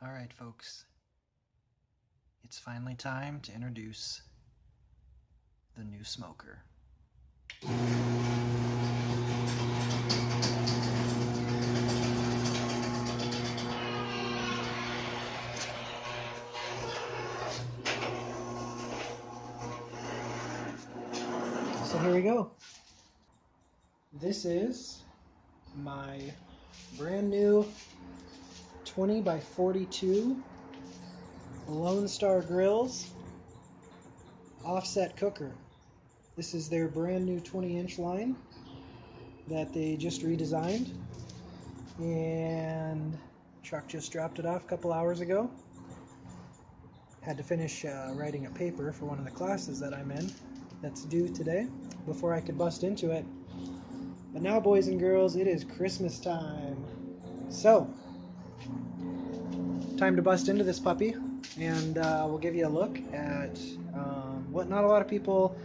Alright folks, it's finally time to introduce the new smoker. So here we go. This is my brand new 20 by 42 Star Grillz offset cooker. This is their brand new 20-inch line that they just redesigned, and truck just dropped it off a couple hours ago. Had to finish writing a paper for one of the classes that I'm in that's due today before I could bust into it. But now, boys and girls, it is Christmas time. So, time to bust into this puppy, and we'll give you a look at what not a lot of people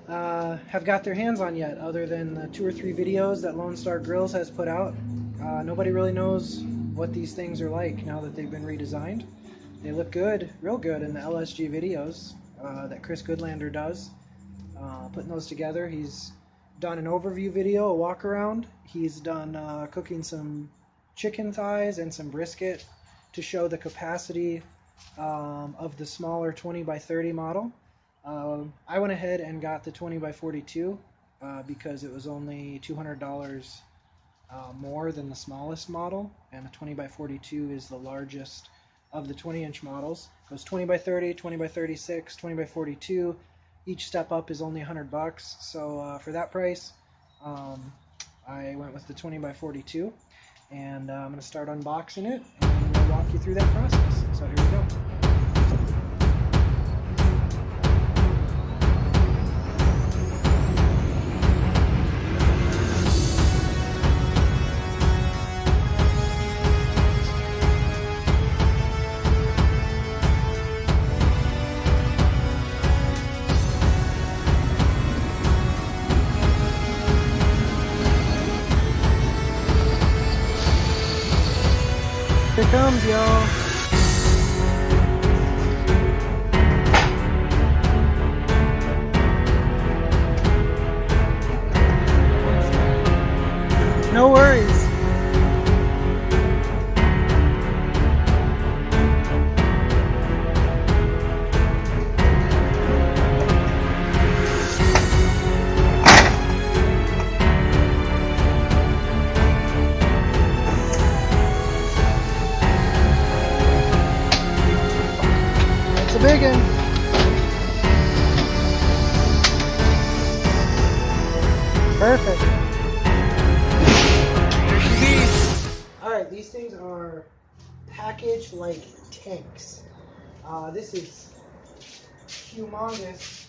have got their hands on yet, other than the 2 or 3 videos that Star Grillz has put out. Nobody really knows what these things are like now that they've been redesigned. They look good, real good in the LSG videos that Chris Goodlander does. Putting those together, he's done an overview video, a walk around. He's done cooking some chicken thighs and some brisket to show the capacity of the smaller 20 by 30 model. I went ahead and got the 20 by 42 because it was only $200 more than the smallest model, and the 20 by 42 is the largest of the 20-inch models. It goes 20 by 30, 20 by 36, 20 by 42. Each step up is only $100, so for that price, I went with the 20 by 42, and I'm going to start unboxing it, and we'll walk you through that process. So here we go. Here comes, y'all. No worries. Big one. Perfect. There she is. Alright, these things are packaged like tanks. This is humongous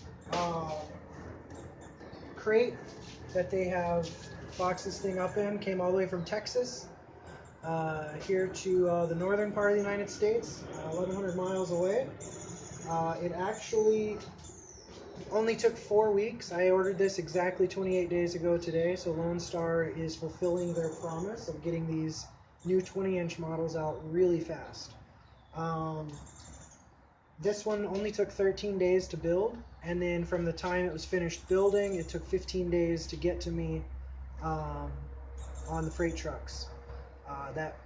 crate that they have boxed this thing up in. Came all the way from Texas here to the northern part of the United States, 1,100 miles away. It actually only took 4 weeks. I ordered this exactly 28 days ago today, so Lone Star is fulfilling their promise of getting these new 20-inch models out really fast. This one only took 13 days to build, and then from the time it was finished building, it took 15 days to get to me on the freight trucks. That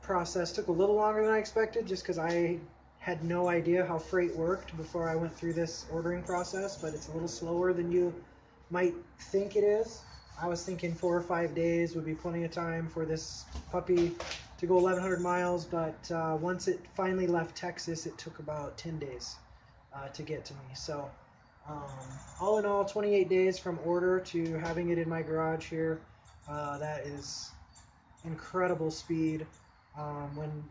process took a little longer than I expected, just because I had no idea how freight worked before I went through this ordering process, but it's a little slower than you might think it is. I was thinking 4 or 5 days would be plenty of time for this puppy to go 1,100 miles, but once it finally left Texas, it took about 10 days to get to me. So all in all, 28 days from order to having it in my garage here. That is incredible speed. When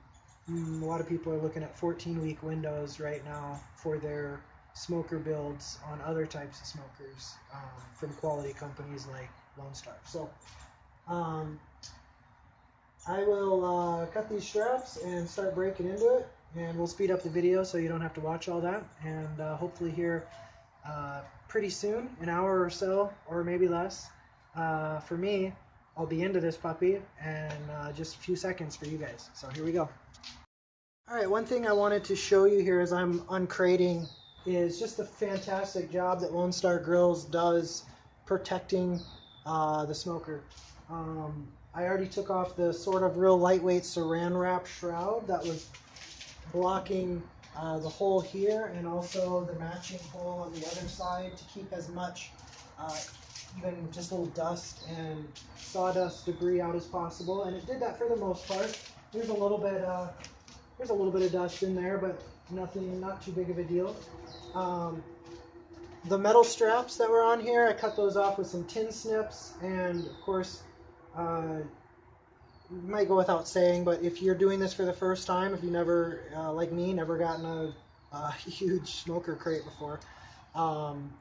a lot of people are looking at 14-week windows right now for their smoker builds on other types of smokers from quality companies like Lone Star. So I will cut these straps and start breaking into it, and we'll speed up the video so you don't have to watch all that, and hopefully here pretty soon, an hour or so, or maybe less, for me, I'll be into this puppy, and just a few seconds for you guys. So here we go. All right, one thing I wanted to show you here as I'm uncrating is just the fantastic job that Lone Star Grillz does protecting the smoker. I already took off the sort of real lightweight saran wrap shroud that was blocking the hole here, and also the matching hole on the other side to keep as much even just a little dust and sawdust debris out as possible. And it did that for the most part. There's a little bit of dust in there, but nothing, not too big of a deal. The metal straps that were on here, I cut those off with some tin snips, and of course, might go without saying, but if you're doing this for the first time, if you never, like me, never gotten a huge smoker crate before,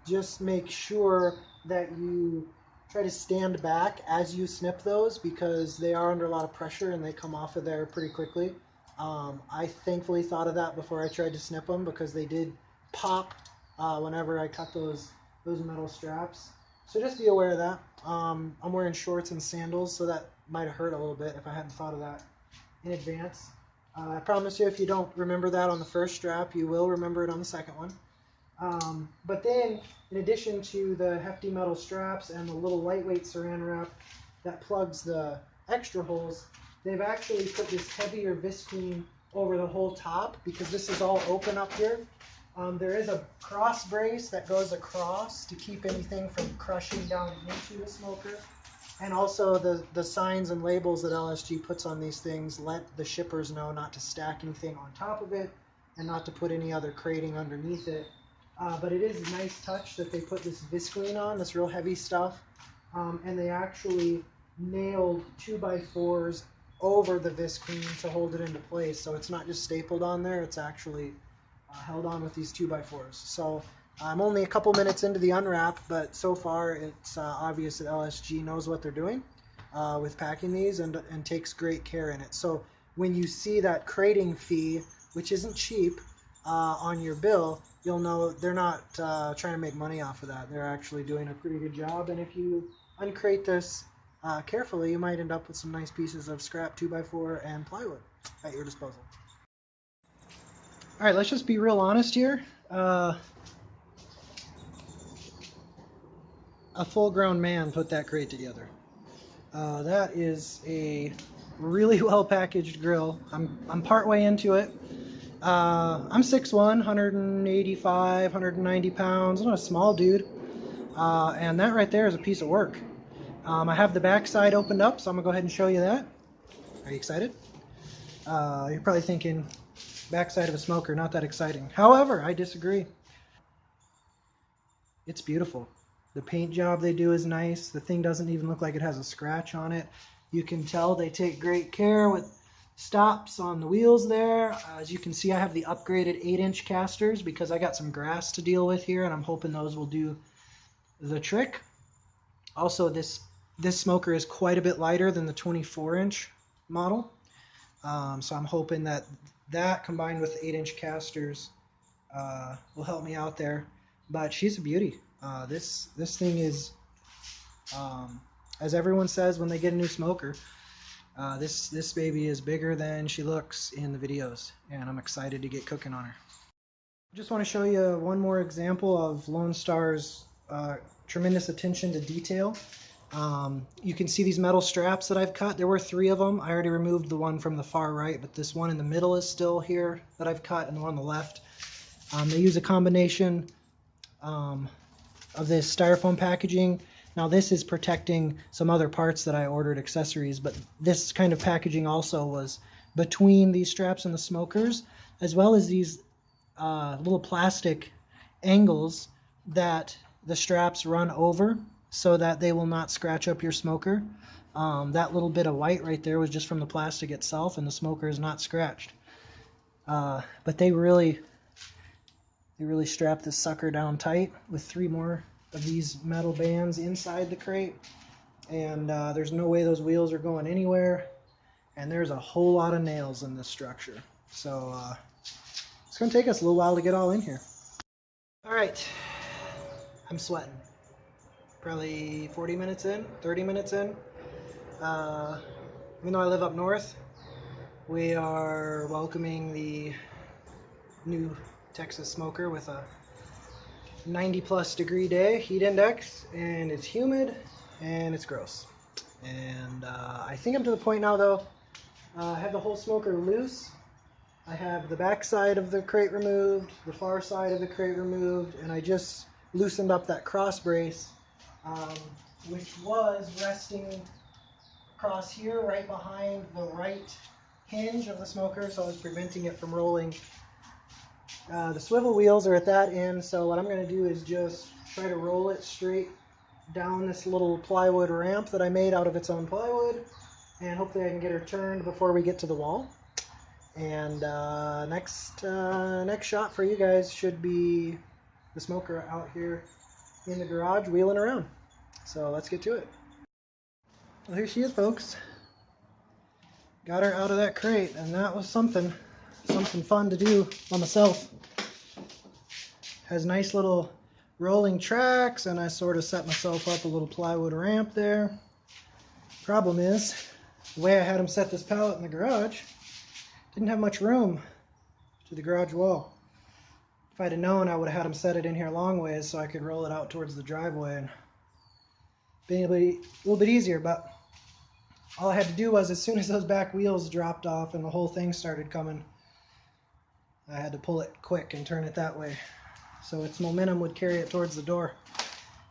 just make sure that you try to stand back as you snip those, because they are under a lot of pressure and they come off of there pretty quickly. I thankfully thought of that before I tried to snip them, because they did pop whenever I cut those metal straps. So just be aware of that. I'm wearing shorts and sandals, so that might have hurt a little bit if I hadn't thought of that in advance. I promise you, if you don't remember that on the first strap, you will remember it on the second one. But then, in addition to the hefty metal straps and the little lightweight saran wrap that plugs the extra holes, they've actually put this heavier visqueen over the whole top, because this is all open up here. There is a cross brace that goes across to keep anything from crushing down into the smoker. And also the signs and labels that LSG puts on these things let the shippers know not to stack anything on top of it and not to put any other crating underneath it. But it is a nice touch that they put this visqueen on, this real heavy stuff. And they actually nailed 2x4s over the visqueen to hold it into place. So it's not just stapled on there, it's actually held on with these 2x4s. So I'm only a couple minutes into the unwrap, but so far it's obvious that LSG knows what they're doing with packing these, and takes great care in it. So when you see that crating fee, which isn't cheap, on your bill, you'll know they're not trying to make money off of that. They're actually doing a pretty good job. And if you uncrate this carefully, you might end up with some nice pieces of scrap 2x4 and plywood at your disposal. All right, let's just be real honest here. A full-grown man put that crate together. That is a really well-packaged grill. I'm partway into it. I'm 6'1", 185, 190 pounds. I'm not a small dude. And that right there is a piece of work. I have the back side opened up, so I'm going to go ahead and show you that. Are you excited? You're probably thinking, backside of a smoker, not that exciting. However, I disagree. It's beautiful. The paint job they do is nice. The thing doesn't even look like it has a scratch on it. You can tell they take great care with stops on the wheels there. As you can see, I have the upgraded 8-inch casters because I got some grass to deal with here, and I'm hoping those will do the trick. Also, this smoker is quite a bit lighter than the 24-inch model. So I'm hoping that combined with 8-inch casters will help me out there. But she's a beauty. This thing is, as everyone says when they get a new smoker, this baby is bigger than she looks in the videos, and I'm excited to get cooking on her. Just want to show you one more example of Lone Star's tremendous attention to detail. You can see these metal straps that I've cut. There were 3 of them. I already removed the one from the far right, but this one in the middle is still here that I've cut, and the one on the left. They use a combination of this styrofoam packaging. Now this is protecting some other parts that I ordered, accessories, but this kind of packaging also was between these straps and the smokers, as well as these little plastic angles that the straps run over so that they will not scratch up your smoker. That little bit of white right there was just from the plastic itself, and the smoker is not scratched. But they really strapped this sucker down tight with 3 more of these metal bands inside the crate, and there's no way those wheels are going anywhere, and there's a whole lot of nails in this structure. So it's going to take us a little while to get all in here. Alright, I'm sweating. Probably 40 minutes in, 30 minutes in. Even though I live up north, We are welcoming the new Texas smoker with a 90+ degree day heat index, and it's humid and it's gross. And I think I'm to the point now though, I have the whole smoker loose. I have the back side of the crate removed, the far side of the crate removed, and I just loosened up that cross brace, which was resting across here right behind the right hinge of the smoker, so I was preventing it from rolling. The swivel wheels are at that end, so what I'm going to do is just try to roll it straight down this little plywood ramp that I made out of its own plywood, and hopefully I can get her turned before we get to the wall. And next shot for you guys should be the smoker out here in the garage wheeling around. So let's get to it. Well, here she is, folks. Got her out of that crate, and that was something fun to do by myself. Has nice little rolling tracks, and I sort of set myself up a little plywood ramp there. Problem is, the way I had them set this pallet in the garage, didn't have much room to the garage wall. If I'd have known, I would have had them set it in here long ways so I could roll it out towards the driveway and be a little bit easier. But all I had to do was, as soon as those back wheels dropped off and the whole thing started coming, I had to pull it quick and turn it that way so its momentum would carry it towards the door.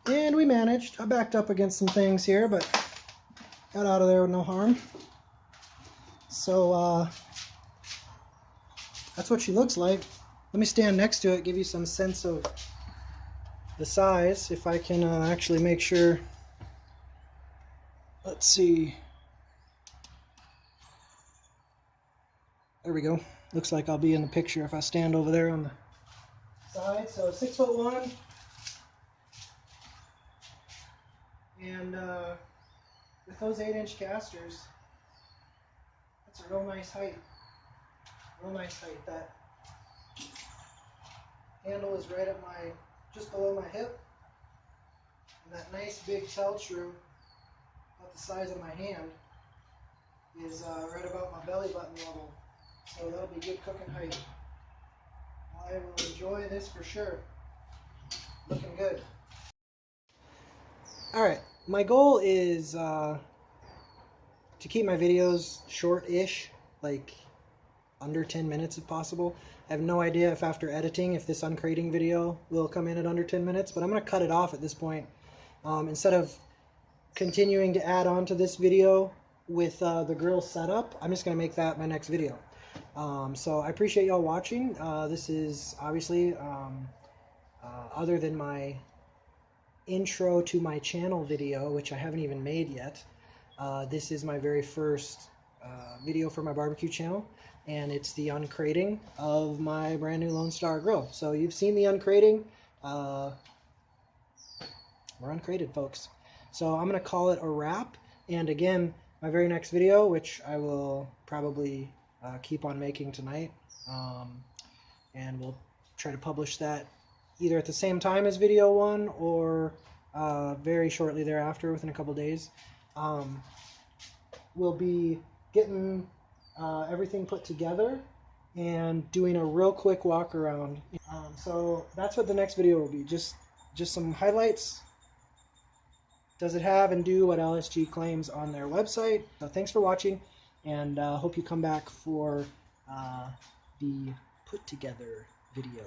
And we managed. I backed up against some things here, but got out of there with no harm. So that's what she looks like. Let me stand next to it, give you some sense of the size, if I can actually make sure. Let's see. There we go. Looks like I'll be in the picture if I stand over there on the side. So 6'1", and with those 8-inch casters, that's a real nice height. Real nice height. That handle is right at just below my hip, and that nice big tell-true about the size of my hand is right about my belly button level. So that'll be good cooking height. I will enjoy this for sure. Looking good. Alright, my goal is to keep my videos short-ish, like under 10 minutes if possible. I have no idea if after editing, if this uncrating video will come in at under 10 minutes, but I'm going to cut it off at this point. Instead of continuing to add on to this video with the grill setup, I'm just going to make that my next video. So I appreciate y'all watching. This is obviously, other than my intro to my channel video, which I haven't even made yet, this is my very first video for my barbecue channel, and it's the uncrating of my brand new Lone Star grill. So you've seen the uncrating. We're uncrated, folks. So I'm going to call it a wrap. And again, my very next video, which I will probably keep on making tonight, and we'll try to publish that either at the same time as video 1 or very shortly thereafter, within a couple days. We'll be getting everything put together and doing a real quick walk around. So that's what the next video will be. Just some highlights. Does it have and do what LSG claims on their website? So thanks for watching, and hope you come back for the put together video.